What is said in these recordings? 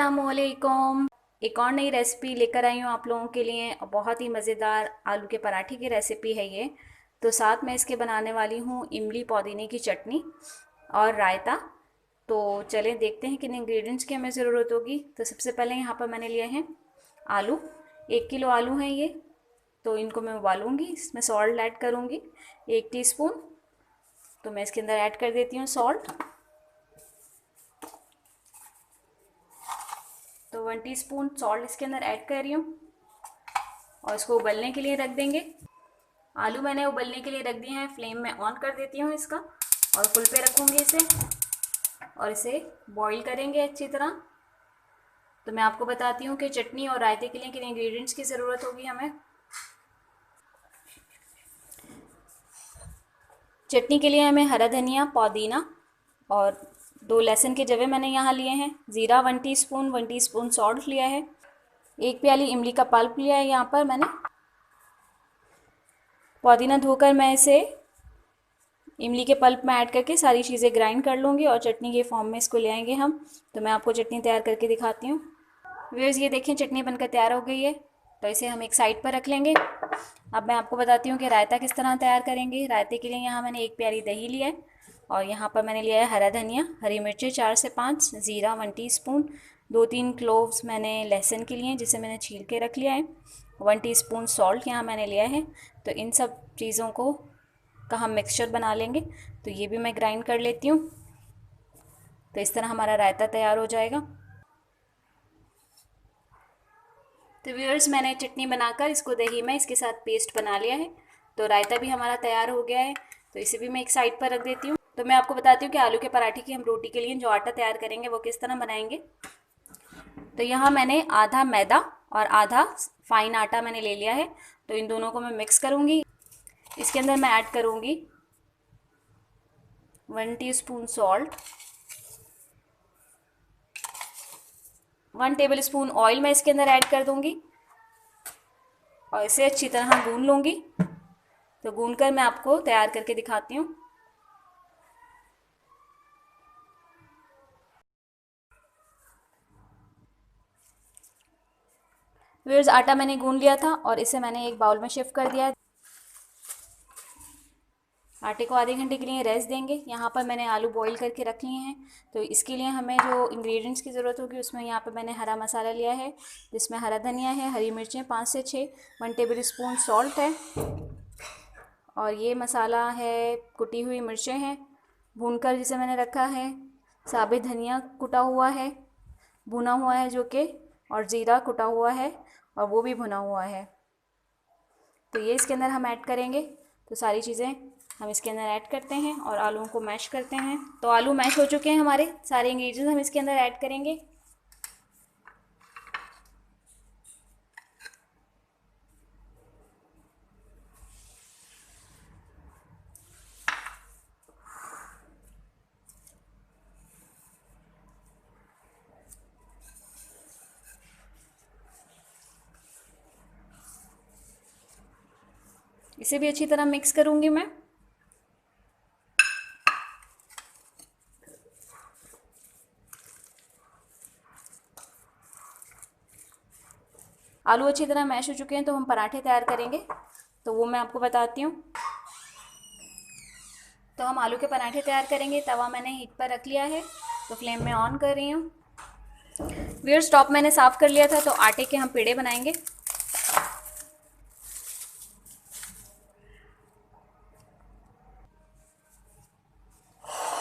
अस्सलामुअलैकुम। एक और नई रेसिपी लेकर आई हूँ आप लोगों के लिए। बहुत ही मज़ेदार आलू के पराठे की रेसिपी है ये। तो साथ में इसके बनाने वाली हूँ इमली पुदीने की चटनी और रायता। तो चलें देखते हैं किन इंग्रेडिएंट्स की हमें ज़रूरत होगी। तो सबसे पहले यहाँ पर मैंने लिए हैं आलू। 1 किलो आलू हैं ये। तो इनको मैं उबालूँगी, इसमें सॉल्ट ऐड करूँगी 1 टीस्पून। तो मैं इसके अंदर ऐड कर देती हूँ सॉल्ट। तो 1 टीस्पून सॉल्ट इसके अंदर ऐड कर रही हूँ और इसको उबलने के लिए रख देंगे। आलू मैंने उबलने के लिए रख दिए हैं। फ्लेम में ऑन कर देती हूँ इसका और फुल पे रखूँगी इसे और इसे बॉईल करेंगे अच्छी तरह। तो मैं आपको बताती हूँ कि चटनी और रायते के लिए किन इंग्रेडिएंट्स की ज़रूरत होगी हमें। चटनी के लिए हमें हरा धनिया, पुदीना और 2 लहसुन के जवे मैंने यहाँ लिए हैं। ज़ीरा 1 टीस्पून, 1 टीस्पून सॉल्ट लिया है। 1 प्याली इमली का पल्प लिया है यहाँ पर मैंने। पुदीना धोकर मैं इसे इमली के पल्प में ऐड करके सारी चीज़ें ग्राइंड कर लूँगी और चटनी के फॉर्म में इसको ले आएंगे हम। तो मैं आपको चटनी तैयार करके दिखाती हूँ। व्यूअर्स ये देखें चटनी बनकर तैयार हो गई है। तो इसे हम एक साइड पर रख लेंगे। अब मैं आपको बताती हूँ कि रायता किस तरह तैयार करेंगे। रायते के लिए यहाँ मैंने 1 प्याली दही लिया है और यहाँ पर मैंने लिया है हरा धनिया, हरी मिर्चें 4 से 5, ज़ीरा 1 टीस्पून, 2-3 क्लोव्स मैंने लहसुन के लिए जिसे मैंने छील के रख लिया है। 1 टीस्पून सॉल्ट यहाँ मैंने लिया है। तो इन सब चीज़ों को का हम मिक्सचर बना लेंगे। तो ये भी मैं ग्राइंड कर लेती हूँ। तो इस तरह हमारा रायता तैयार हो जाएगा। तो व्यूअर्स मैंने चटनी बनाकर इसको दही में इसके साथ पेस्ट बना लिया है। तो रायता भी हमारा तैयार हो गया है। तो इसे भी मैं एक साइड पर रख देती हूँ। तो मैं आपको बताती हूँ कि आलू के पराठे की हम रोटी के लिए जो आटा तैयार करेंगे वो किस तरह बनाएंगे। तो यहाँ मैंने आधा मैदा और आधा फाइन आटा मैंने ले लिया है। तो इन दोनों को मैं मिक्स करूँगी। इसके अंदर मैं ऐड करूँगी 1 teaspoon salt, 1 table spoon oil मैं इसके अंदर ऐड कर दूँगी और इसे अच्छी तरह गूंद लूँगी। तो गूंद कर मैं आपको तैयार करके दिखाती हूँ। व्यूअर्स आटा मैंने गूंद लिया था और इसे मैंने एक बाउल में शिफ्ट कर दिया है। आटे को आधे घंटे के लिए रेस्ट देंगे। यहाँ पर मैंने आलू बॉईल करके रख लिए हैं। तो इसके लिए हमें जो इंग्रेडिएंट्स की ज़रूरत होगी उसमें यहाँ पर मैंने हरा मसाला लिया है जिसमें हरा धनिया है, हरी मिर्चें 5 से 6, 1 टेबल स्पून सॉल्ट है और ये मसाला है कुटी हुई मिर्चें हैं भूनकर जिसे मैंने रखा है, साबित धनिया कुटा हुआ है भुना हुआ है जो कि, और ज़ीरा कुटा हुआ है और वो भी भुना हुआ है। तो ये इसके अंदर हम ऐड करेंगे। तो सारी चीज़ें हम इसके अंदर ऐड करते हैं और आलूओं को मैश करते हैं। तो आलू मैश हो चुके हैं हमारे। सारे इंग्रेडिएंट्स हम इसके अंदर ऐड करेंगे। इसे भी अच्छी तरह मिक्स करूँगी मैं। आलू अच्छी तरह मैश हो चुके हैं तो हम पराठे तैयार करेंगे। तो वो मैं आपको बताती हूँ। तो हम आलू के पराठे तैयार करेंगे। तवा मैंने हीट पर रख लिया है। तो फ्लेम में ऑन कर रही हूँ। व्यूअर्स स्टॉप मैंने साफ़ कर लिया था। तो आटे के हम पेड़े बनाएंगे।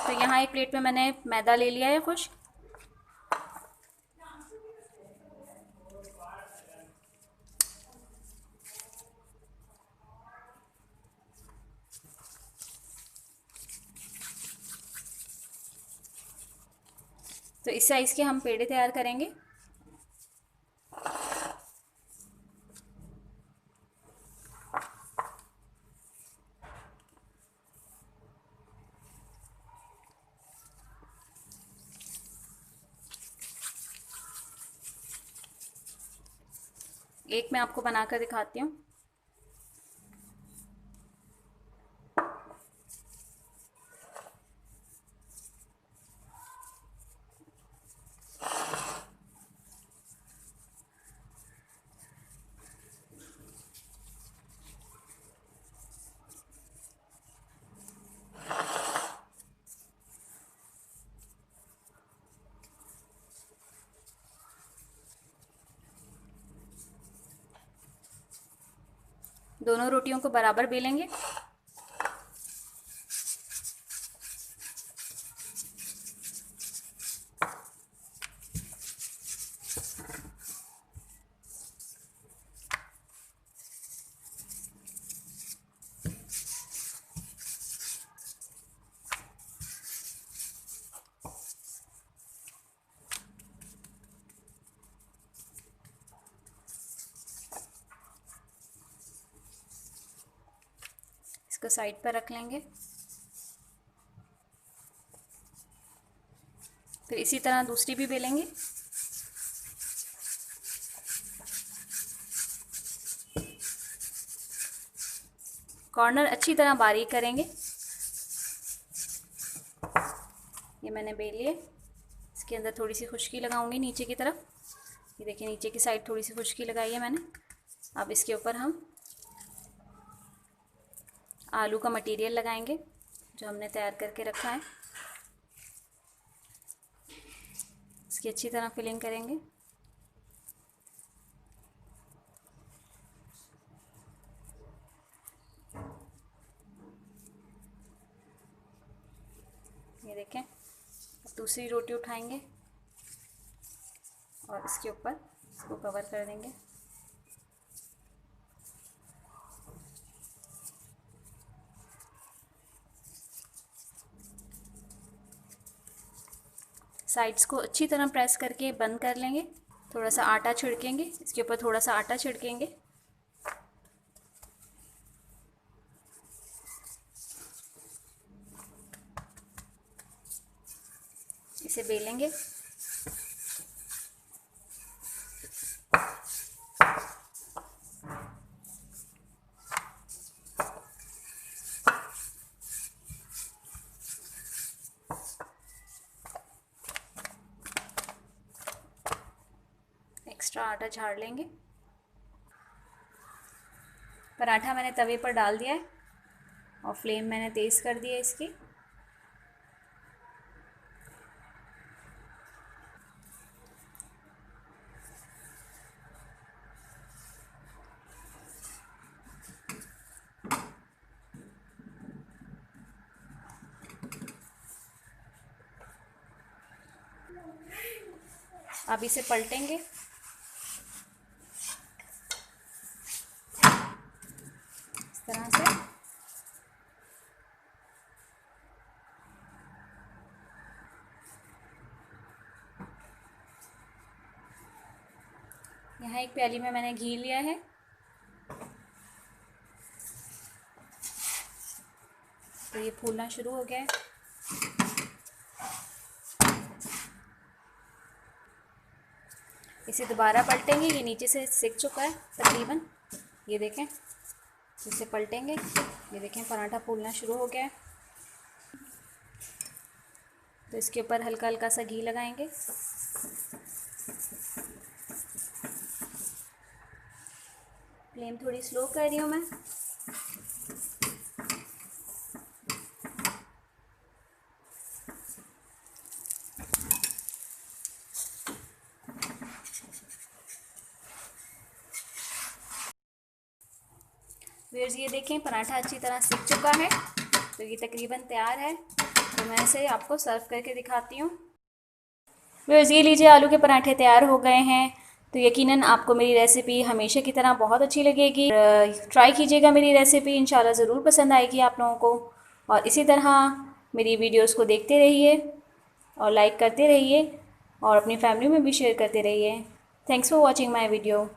तो यहाँ एक प्लेट में मैंने मैदा ले लिया है खुश। तो इस साइज़ के हम पेड़े तैयार करेंगे। एक मैं आपको बनाकर दिखाती हूँ। दोनों रोटियों को बराबर बेलेंगे। इसको साइड पर रख लेंगे। फिर इसी तरह दूसरी भी बेलेंगे। कॉर्नर अच्छी तरह बारीक करेंगे। ये मैंने बेल लिए। इसके अंदर थोड़ी सी खुश्की लगाऊंगी नीचे की तरफ। ये देखिए नीचे की साइड थोड़ी सी खुश्की लगाई है मैंने। अब इसके ऊपर हम आलू का मटेरियल लगाएंगे जो हमने तैयार करके रखा है। इसकी अच्छी तरह फिलिंग करेंगे। ये देखें। अब दूसरी रोटी उठाएंगे और इसके ऊपर इसको कवर कर देंगे। साइड्स को अच्छी तरह प्रेस करके बंद कर लेंगे। थोड़ा सा आटा छिड़केंगे, इसके ऊपर थोड़ा सा आटा छिड़केंगे। इसे बेलेंगे। एक्स्ट्रा आटा झाड़ लेंगे। पराठा मैंने तवे पर डाल दिया है और फ्लेम मैंने तेज़ कर दी है इसकी। अब इसे पलटेंगे। इस तरह से। यहाँ एक प्याली में मैंने घी लिया है। तो ये फूलना शुरू हो गया है। इसे दोबारा पलटेंगे। ये नीचे से सिक चुका है तकरीबन। ये देखें। इसे पलटेंगे। ये देखें पराठा फूलना शुरू हो गया है। तो इसके ऊपर हल्का हल्का सा घी लगाएंगे। फ्लेम थोड़ी स्लो कर रही हूँ मैं। व्यूअर्स ये देखें पराठा अच्छी तरह सिक चुका है। तो ये तकरीबन तैयार है। तो मैं इसे आपको सर्व करके दिखाती हूँ। व्यूअर्स ये लीजिए आलू के पराठे तैयार हो गए हैं। तो यकीनन आपको मेरी रेसिपी हमेशा की तरह बहुत अच्छी लगेगी। ट्राई कीजिएगा मेरी रेसिपी, इंशाल्लाह ज़रूर पसंद आएगी आप लोगों को। और इसी तरह मेरी वीडियोस को देखते रहिए और लाइक करते रहिए और अपनी फैमिली में भी शेयर करते रहिए। Thanks for watching my video.